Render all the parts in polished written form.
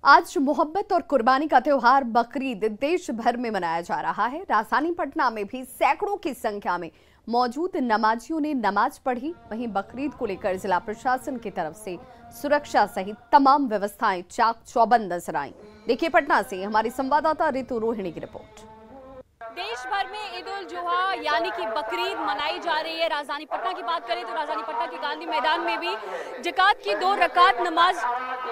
आज मोहब्बत और कुर्बानी का त्योहार बकरीद देश भर में मनाया जा रहा है। राजधानी पटना में भी सैकड़ों की संख्या में मौजूद नमाजियों ने नमाज पढ़ी। वहीं बकरीद को लेकर जिला प्रशासन की तरफ से सुरक्षा सहित तमाम व्यवस्थाएं चाक चौबंद नजर आईं। देखिए पटना से हमारी संवाददाता रितु रोहिणी की रिपोर्ट। देश भर में ईद उल जुहा यानी कि बकरीद मनाई जा रही है। राजधानी पटना की बात करें तो राजधानी पटना के गांधी मैदान में भी ज़कात की 2 रकात नमाज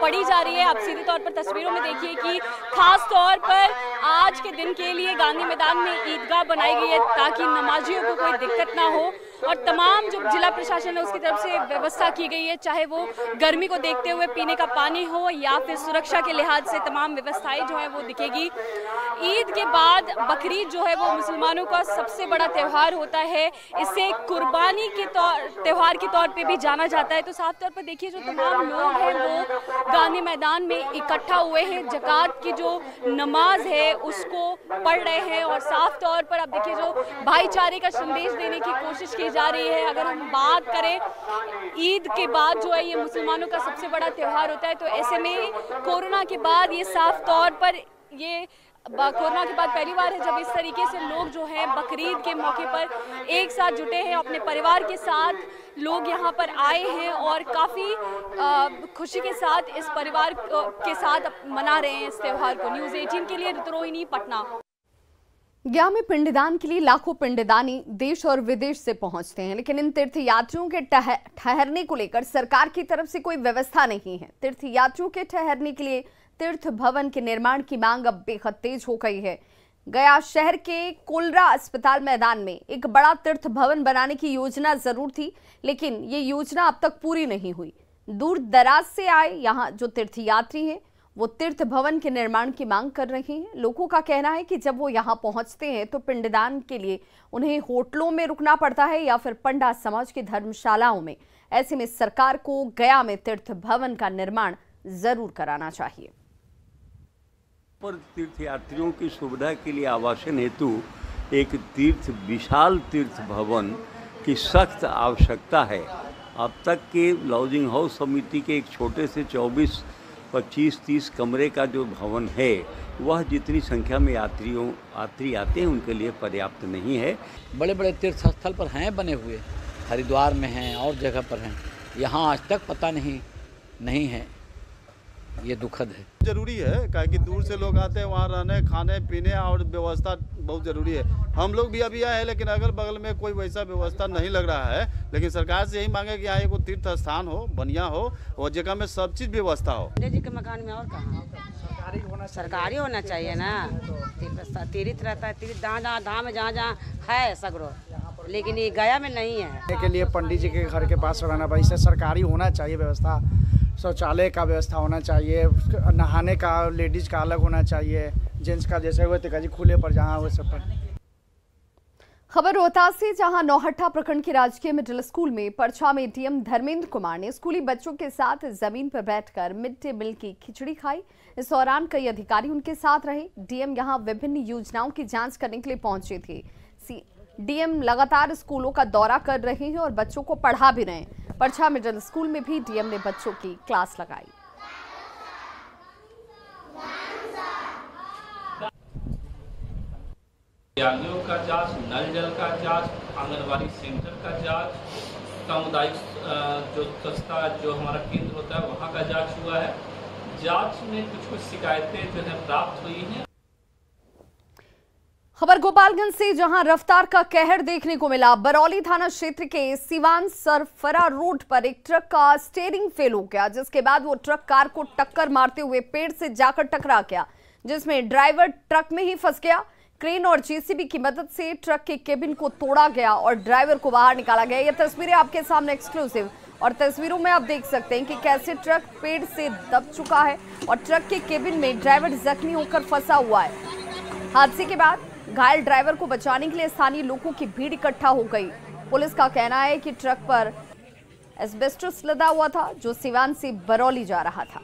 पढ़ी जा रही है। आप सीधे तौर पर तस्वीरों में देखिए कि खास तौर पर आज के दिन के लिए गांधी मैदान में ईदगाह बनाई गई है ताकि नमाजियों को कोई दिक्कत ना हो। और तमाम जो जिला प्रशासन है उसकी तरफ से व्यवस्था की गई है, चाहे वो गर्मी को देखते हुए पीने का पानी हो या फिर सुरक्षा के लिहाज से तमाम व्यवस्थाएं जो है वो दिखेगी। ईद के बाद बकरीद जो है वो मुसलमानों का सबसे बड़ा त्यौहार होता है। इसे कुर्बानी के त्यौहार के तौर पे भी जाना जाता है। तो साफ तौर पर देखिए जो तमाम लोग हैं वो गांधी मैदान में इकट्ठा हुए हैं, ज़कात की जो नमाज है उसको पढ़ रहे हैं। और साफ तौर पर आप देखिए जो भाईचारे का संदेश देने की कोशिश की जा रही है। अगर हम बात करें ईद के बाद जो है ये मुसलमानों का सबसे बड़ा त्यौहार होता है, तो ऐसे में कोरोना के बाद ये साफ तौर पर ये कोरोना के बाद पहली बार है जब इस तरीके से लोग जो हैं बकरीद के मौके पर एक साथ जुटे हैं, अपने परिवार के साथ लोग यहाँ पर आए हैं और काफ़ी खुशी के साथ इस परिवार के साथ मना रहे हैं इस त्यौहार को। न्यूज़ 18 के लिए रितु रोहिणी, पटना। गया में पिंडदान के लिए लाखों पिंडदानी देश और विदेश से पहुंचते हैं, लेकिन इन तीर्थयात्रियों के ठहरने को लेकर सरकार की तरफ से कोई व्यवस्था नहीं है। तीर्थयात्रियों के ठहरने के लिए तीर्थ भवन के निर्माण की मांग अब बेहद तेज हो गई है। गया शहर के कुलरा अस्पताल मैदान में एक बड़ा तीर्थ भवन बनाने की योजना जरूर थी, लेकिन ये योजना अब तक पूरी नहीं हुई। दूर दराज से आए यहाँ जो तीर्थयात्री हैं वो तीर्थ भवन के निर्माण की मांग कर रहे हैं। लोगों का कहना है कि जब वो यहाँ पहुंचते हैं तो पिंडदान के लिए उन्हें होटलों में रुकना पड़ता है या फिर पंडा समाज की धर्मशालाओं में। ऐसे में सरकार को गया में तीर्थ भवन का निर्माण जरूर कराना चाहिए। पर तीर्थयात्रियों की सुविधा के लिए आवासन हेतु एक विशाल तीर्थ भवन की सख्त आवश्यकता है। अब तक के लॉजिंग हाउस समिति के एक छोटे से 25-30 कमरे का जो भवन है वह जितनी संख्या में यात्री आते हैं उनके लिए पर्याप्त नहीं है। बड़े बड़े तीर्थ स्थल पर हैं बने हुए, हरिद्वार में हैं और जगह पर हैं, यहाँ आज तक पता नहीं है। ये दुखद है। जरूरी है क्योंकि दूर से लोग आते हैं, वहाँ रहने खाने पीने और व्यवस्था बहुत जरूरी है। हम लोग भी अभी आए हैं लेकिन अगल बगल में कोई वैसा व्यवस्था नहीं लग रहा है। लेकिन सरकार से यही मांगे कि यहाँ एक तीर्थ स्थान हो, बढ़िया हो और जगह में सब चीज व्यवस्था हो। जी के मकान में और कहाँ सरकारी होना चाहिए ना। तीर्थ रहता है, तीर्थ धाम जहाँ है सगरो, लेकिन ये गया में नहीं है। के लिए पंडित जी के घर के पास रहना भाई से सरकारी होना चाहिए व्यवस्था। शौचालय का व्यवस्था होना चाहिए, नहाने का लेडीज का अलग होना चाहिए, जेंट्स का जैसे हुए थे खुले पर जहाँ हुए सब पर। खबर रोहतास से, जहां नौहट्टा प्रखंड के राजकीय मिडिल स्कूल में परछा में डीएम धर्मेंद्र कुमार ने स्कूली बच्चों के साथ जमीन पर बैठकर मिड डे मील की खिचड़ी खाई। इस दौरान कई अधिकारी उनके साथ रहे। डीएम यहां विभिन्न योजनाओं की जांच करने के लिए पहुंचे थे। डीएम लगातार स्कूलों का दौरा कर रहे हैं और बच्चों को पढ़ा भी रहे हैं। परछा मिडिल स्कूल में भी डीएम ने बच्चों की क्लास लगाई। विद्यालयों का जांच, नल जल का जांच, आंगनबाड़ी सेंटर का जांच, सामुदायिक जो स्वच्छता जो हमारा केंद्र होता है वहाँ का जांच हुआ है। जांच में कुछ शिकायतें जो है प्राप्त हुई हैं। खबर गोपालगंज से, जहां रफ्तार का कहर देखने को मिला। बरौली थाना क्षेत्र के सिवान सरफरा रोड पर एक ट्रक का स्टीयरिंग फेल हो गया, जिसके बाद वो ट्रक कार को टक्कर मारते हुए पेड़ से जाकर टकरा गया, जिसमें ड्राइवर ट्रक में ही फंस गया। क्रेन और जेसीबी की मदद से ट्रक के केबिन को तोड़ा गया और ड्राइवर को बाहर निकाला गया। ये तस्वीरें आपके सामने एक्सक्लूसिव, और तस्वीरों में आप देख सकते हैं कि कैसे ट्रक पेड़ से दब चुका है और ट्रक के केबिन में ड्राइवर जख्मी होकर फंसा हुआ है। हादसे के बाद घायल ड्राइवर को बचाने के लिए स्थानीय लोगों की भीड़ इकट्ठा हो गई। पुलिस का कहना है कि ट्रक पर एस्बेस्टस लदा हुआ था जो सिवान से बरौली जा रहा था।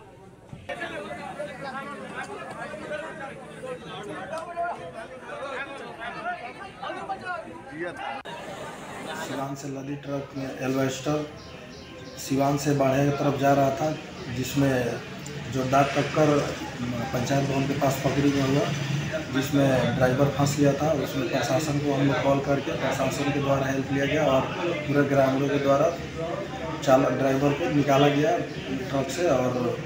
सिवान से लदी ट्रक में एल्वेस्टर सिवान से बाढ़े की तरफ जा रहा था, जिसमें जोरदार टक्कर पंचायत भवन के पास पकड़ी में हुआ, जिसमें ड्राइवर फंस गया था। उसमें प्रशासन को हम लोग कॉल करके प्रशासन के द्वारा हेल्प लिया गया और पूरे ग्रामीणों के द्वारा ड्राइवर को निकाला गया ट्रक से। और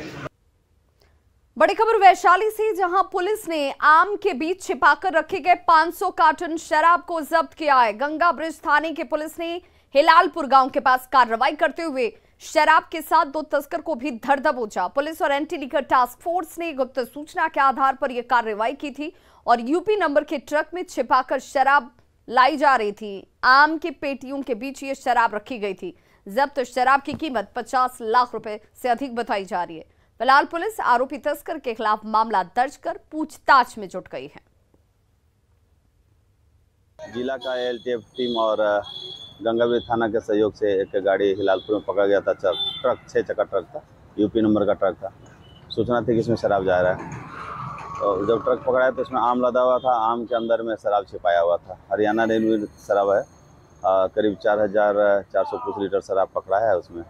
बड़ी खबर वैशाली से, जहां पुलिस ने आम के बीच छिपाकर रखे गए 500 कार्टन शराब को जब्त किया है। गंगा ब्रिज थाने की पुलिस ने हिलालपुर गांव के पास कार्रवाई करते हुए शराब के साथ 2 तस्कर को भी धर दबोचा। पुलिस और एंटी लिकर टास्क फोर्स ने गुप्त सूचना के आधार पर यह कार्रवाई की थी और यूपी नंबर के ट्रक में छिपाकर शराब लाई जा रही थी। आम की पेटियों के बीच ये शराब रखी गई थी। जब्त शराब की कीमत 50 लाख रुपए से अधिक बताई जा रही है। फिलहाल पुलिस आरोपी तस्कर के खिलाफ मामला दर्ज कर पूछताछ में जुट गई है। जिला का एलटीएफ टीम और गंगाब्रिज थाना के सहयोग से एक गाड़ी हिलालपुर में पकड़ा गया था। ट्रक 6 चक्का ट्रक था, यूपी नंबर का ट्रक था। सूचना थी कि इसमें शराब जा रहा है, तो जब ट्रक पकड़ा तो इसमें आम लदा हुआ था। आम के अंदर में शराब छिपाया हुआ था। हरियाणा रेलवे शराब है, करीब 4400 कुछ लीटर शराब पकड़ा है उसमें,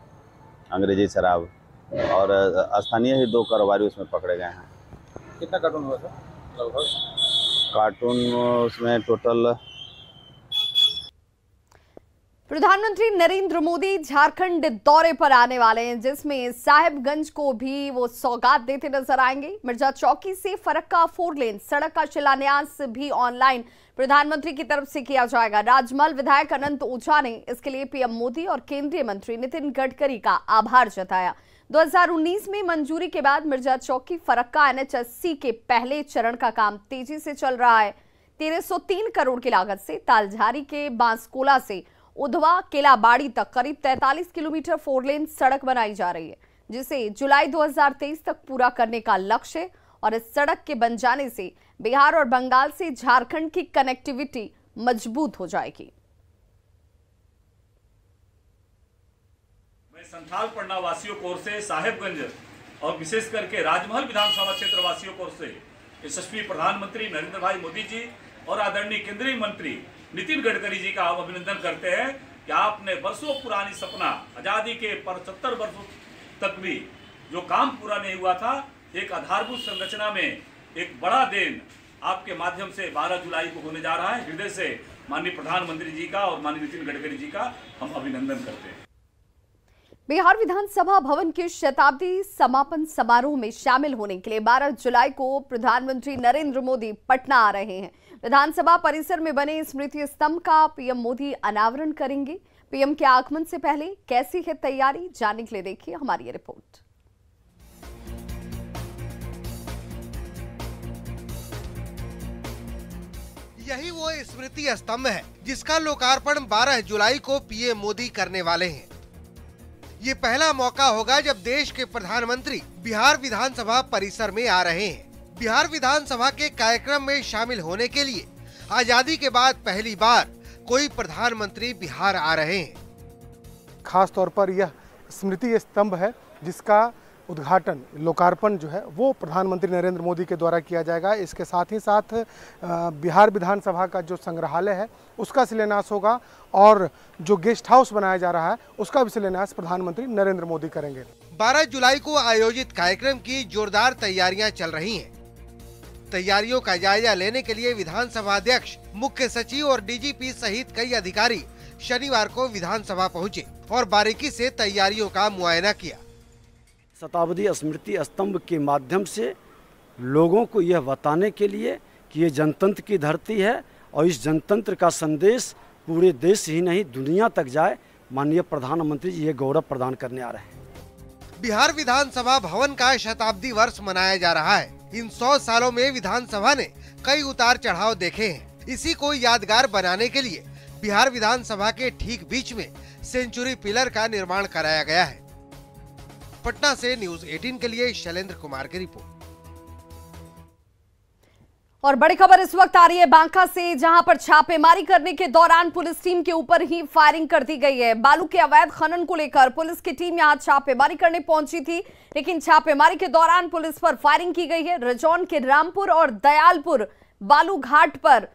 अंग्रेजी शराब। और स्थानीय ही 2 कारोबारी उसमें पकड़े गए हैं। कितना कार्टून हुआ था लगभग? कार्टून उसमें टोटल। प्रधानमंत्री नरेंद्र मोदी झारखंड दौरे पर आने वाले हैं, जिसमें साहिबगंज को भी वो सौगात देते नजर आएंगे। मिर्जा चौकी से फरक्का 4 लेन सड़क का शिलान्यास भी ऑनलाइन प्रधानमंत्री की तरफ से किया जाएगा। राजमहल विधायक अनंत ओझा ने इसके लिए पीएम मोदी और केंद्रीय मंत्री नितिन गडकरी का आभार जताया। 2019 में मंजूरी के बाद मिर्जा चौकी फरक्का NH80 के पहले चरण का काम तेजी से चल रहा है। 1303 करोड़ की लागत से तालझारी के बांसकोला से उधवा केलाबाड़ी तक करीब 43 किलोमीटर 4 लेन सड़क बनाई जा रही है, जिसे जुलाई 2023 तक पूरा करने का लक्ष्य है। और इस सड़क के बन जाने से बिहार और बंगाल से झारखंड की कनेक्टिविटी मजबूत हो जाएगी। मैं संथाल पन्ना वासियों की ओर से साहिबगंज और विशेष करके राजमहल विधानसभा क्षेत्र वासियों की ओर से यशस्वी प्रधानमंत्री नरेंद्र भाई मोदी जी और आदरणीय केंद्रीय मंत्री नितिन गडकरी जी का अभिनंदन करते हैं कि आपने वर्षों पुरानी सपना, आजादी के 75 वर्षों तक भी जो काम पूरा नहीं हुआ था, एक आधारभूत संरचना में एक बड़ा देन आपके माध्यम से 12 जुलाई को होने जा रहा है। हृदय से माननीय प्रधानमंत्री जी का और माननीय नितिन गडकरी जी का हम अभिनंदन करते हैं। बिहार विधानसभा भवन के शताब्दी समापन समारोह में शामिल होने के लिए 12 जुलाई को प्रधानमंत्री नरेंद्र मोदी पटना आ रहे हैं। विधानसभा परिसर में बने स्मृति स्तंभ का पीएम मोदी अनावरण करेंगे। पीएम के आगमन से पहले कैसी है तैयारी, जानने के लिए देखिए हमारी ये रिपोर्ट। यही वो स्मृति स्तंभ है जिसका लोकार्पण 12 जुलाई को पीएम मोदी करने वाले हैं। ये पहला मौका होगा जब देश के प्रधानमंत्री बिहार विधानसभा परिसर में आ रहे हैं। बिहार विधानसभा के कार्यक्रम में शामिल होने के लिए आजादी के बाद पहली बार कोई प्रधानमंत्री बिहार आ रहे हैं। खास तौर पर यह स्मृति स्तंभ है जिसका उद्घाटन, लोकार्पण जो है वो प्रधानमंत्री नरेंद्र मोदी के द्वारा किया जाएगा। इसके साथ ही साथ बिहार विधानसभा का जो संग्रहालय है उसका शिलान्यास होगा और जो गेस्ट हाउस बनाया जा रहा है उसका भी शिलान्यास प्रधानमंत्री नरेंद्र मोदी करेंगे। 12 जुलाई को आयोजित कार्यक्रम की जोरदार तैयारियां चल रही हैं। तैयारियों का जायजा लेने के लिए विधानसभा अध्यक्ष, मुख्य सचिव और डीजीपी सहित कई अधिकारी शनिवार को विधानसभा पहुंचे और बारीकी से तैयारियों का मुआयना किया। शताब्दी स्मृति स्तंभ के माध्यम से लोगों को यह बताने के लिए कि ये जनतंत्र की धरती है और इस जनतंत्र का संदेश पूरे देश ही नहीं दुनिया तक जाए, माननीय प्रधानमंत्री जी ये गौरव प्रदान करने आ रहे हैं। बिहार विधानसभा भवन का शताब्दी वर्ष मनाया जा रहा है। इन 100 सालों में विधानसभा ने कई उतार चढ़ाव देखे हैं। इसी को यादगार बनाने के लिए बिहार विधानसभा के ठीक बीच में सेंचुरी पिलर का निर्माण कराया गया है। पटना से न्यूज 18 के लिए शैलेंद्र कुमार की रिपोर्ट। और बड़ी खबर इस वक्त आ रही है बांका से, जहां पर छापेमारी करने के दौरान पुलिस टीम के ऊपर ही फायरिंग कर दी गई है। बालू के अवैध खनन को लेकर पुलिस की टीम यहां छापेमारी करने पहुंची थी, लेकिन छापेमारी के दौरान पुलिस पर फायरिंग की गई है। रजौन के रामपुर और दयालपुर बालू घाट पर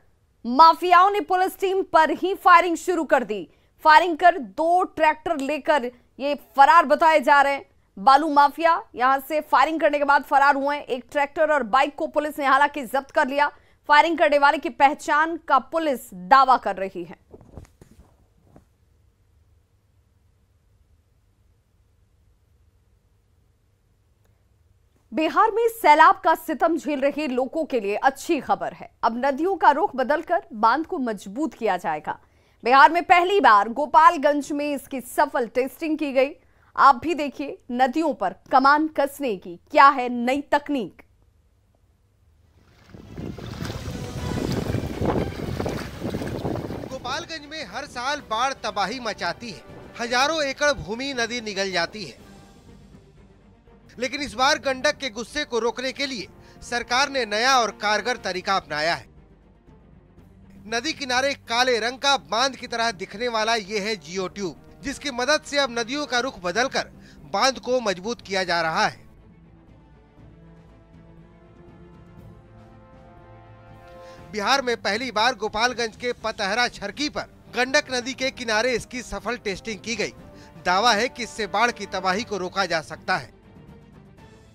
माफियाओं ने पुलिस टीम पर ही फायरिंग शुरू कर दी। फायरिंग कर 2 ट्रैक्टर लेकर ये फरार बताए जा रहे हैं। बालू माफिया यहां से फायरिंग करने के बाद फरार हुए। एक ट्रैक्टर और बाइक को पुलिस ने हालांकि जब्त कर लिया। फायरिंग करने वाले की पहचान का पुलिस दावा कर रही है। बिहार में सैलाब का सितम झेल रहे लोगों के लिए अच्छी खबर है। अब नदियों का रुख बदलकर बांध को मजबूत किया जाएगा। बिहार में पहली बार गोपालगंज में इसकी सफल टेस्टिंग की गई। आप भी देखिए नदियों पर कमान कसने की क्या है नई तकनीक। गोपालगंज में हर साल बाढ़ तबाही मचाती है। हजारों एकड़ भूमि नदी निगल जाती है, लेकिन इस बार गंडक के गुस्से को रोकने के लिए सरकार ने नया और कारगर तरीका अपनाया है। नदी किनारे काले रंग का बांध की तरह दिखने वाला ये है जियो ट्यूब, जिसकी मदद से अब नदियों का रुख बदलकर बांध को मजबूत किया जा रहा है। बिहार में पहली बार गोपालगंज के पतहरा छरकी पर गंडक नदी के किनारे इसकी सफल टेस्टिंग की गई। दावा है कि इससे बाढ़ की तबाही को रोका जा सकता है।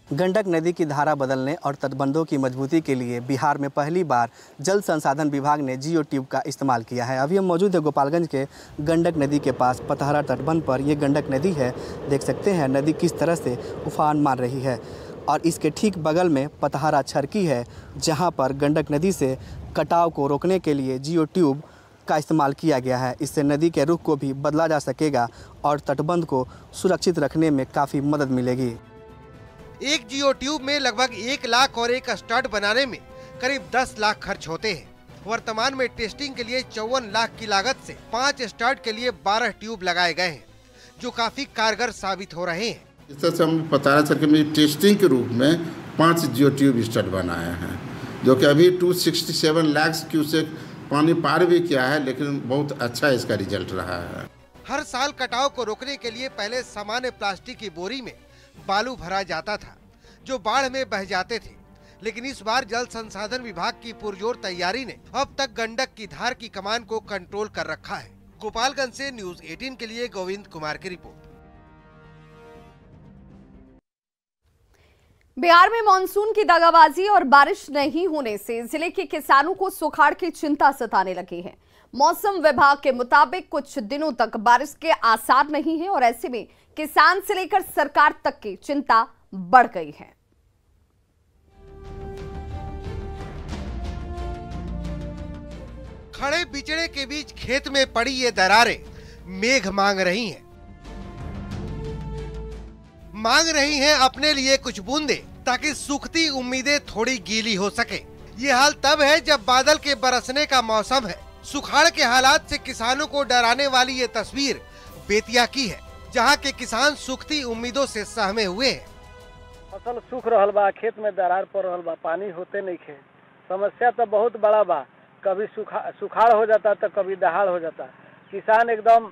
गंडक नदी की धारा बदलने और तटबंधों की मजबूती के लिए बिहार में पहली बार जल संसाधन विभाग ने जियो ट्यूब का इस्तेमाल किया है। अभी हम मौजूद है गोपालगंज के गंडक नदी के पास पतहरा तटबंध पर। ये गंडक नदी है, देख सकते हैं नदी किस तरह से उफान मार रही है। और इसके ठीक बगल में पतहरा छरकी है, जहाँ पर गंडक नदी से कटाव को रोकने के लिए जियो ट्यूब का इस्तेमाल किया गया है। इससे नदी के रुख को भी बदला जा सकेगा और तटबंध को सुरक्षित रखने में काफ़ी मदद मिलेगी। एक जियो ट्यूब में लगभग 1 लाख और एक स्टड बनाने में करीब 10 लाख खर्च होते हैं। वर्तमान में टेस्टिंग के लिए 54 लाख की लागत से 5 स्टड के लिए 12 ट्यूब लगाए गए हैं, जो काफी कारगर साबित हो रहे हैं। इस तरह से हम पतहरा छरकी में टेस्टिंग के रूप में 5 जियो ट्यूब स्टड बनाए हैं, जो कि अभी 267 लाख क्यूसेक पानी पार भी किया है, लेकिन बहुत अच्छा इसका रिजल्ट रहा है। हर साल कटाव को रोकने के लिए पहले सामान्य प्लास्टिक की बोरी में बालू भरा जाता था, जो बाढ़ में बह जाते थे, लेकिन इस बार जल संसाधन विभाग की पुरजोर तैयारी ने अब तक गंडक की धार की कमान को कंट्रोल कर रखा है। गोपालगंज से न्यूज़ 18 के लिए गोविंद कुमार की रिपोर्ट। बिहार में मानसून की दगाबाजी और बारिश नहीं होने से जिले के किसानों को सुखाड़ की चिंता सताने लगी है। मौसम विभाग के मुताबिक कुछ दिनों तक बारिश के आसार नहीं है और ऐसे में किसान से लेकर सरकार तक की चिंता बढ़ गई है। खड़े बिचड़े के बीच खेत में पड़ी ये दरारें मेघ मांग रही हैं। मांग रही हैं अपने लिए कुछ बूंदे, ताकि सूखती उम्मीदें थोड़ी गीली हो सके। ये हाल तब है जब बादल के बरसने का मौसम है। सुखाड़ के हालात से किसानों को डराने वाली ये तस्वीर बेतिया की है, जहां के किसान सूखती उम्मीदों से सहमे हुए हैं। फसल सूख रहल बा, खेत में दरार पड़ रहल बा, पानी होते नहीं खे। समस्या तो बहुत बड़ा बा, कभी सुखाड़ हो जाता तो कभी दहाड़ हो जाता। किसान एकदम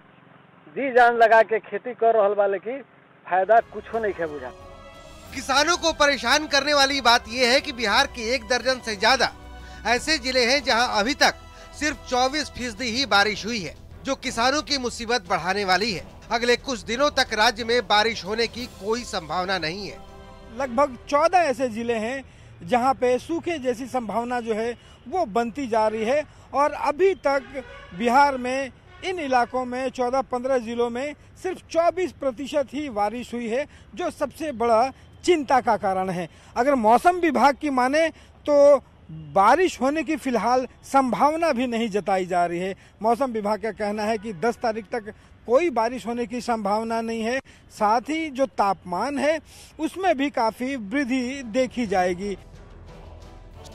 जी जान लगा के खेती कर रहल बा, लेकिन फायदा कुछ नहीं खे बुझा। किसानों को परेशान करने वाली बात यह है कि बिहार के 1 दर्जन से ज्यादा ऐसे जिले हैं जहां अभी तक सिर्फ 24% ही बारिश हुई है, जो किसानों की मुसीबत बढ़ाने वाली है। अगले कुछ दिनों तक राज्य में बारिश होने की कोई संभावना नहीं है। लगभग 14 ऐसे जिले हैं जहां पे सूखे जैसी संभावना जो है वो बनती जा रही है और अभी तक बिहार में इन इलाकों में 14-15 जिलों में सिर्फ 24% ही बारिश हुई है, जो सबसे बड़ा चिंता का कारण है। अगर मौसम विभाग की माने तो बारिश होने की फिलहाल संभावना भी नहीं जताई जा रही है। मौसम विभाग का कहना है कि 10 तारीख तक कोई बारिश होने की संभावना नहीं है। साथ ही जो तापमान है उसमें भी काफी वृद्धि देखी जाएगी।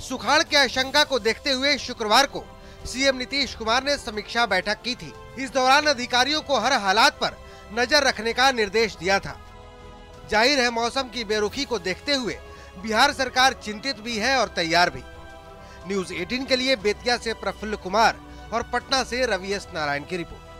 सुखाड़ की आशंका को देखते हुए शुक्रवार को सीएम नीतीश कुमार ने समीक्षा बैठक की थी। इस दौरान अधिकारियों को हर हालात पर नजर रखने का निर्देश दिया था। जाहिर है मौसम की बेरुखी को देखते हुए बिहार सरकार चिंतित भी है और तैयार भी। न्यूज़ 18 के लिए बेतिया से प्रफुल्ल कुमार और पटना से रवि एस नारायण की रिपोर्ट।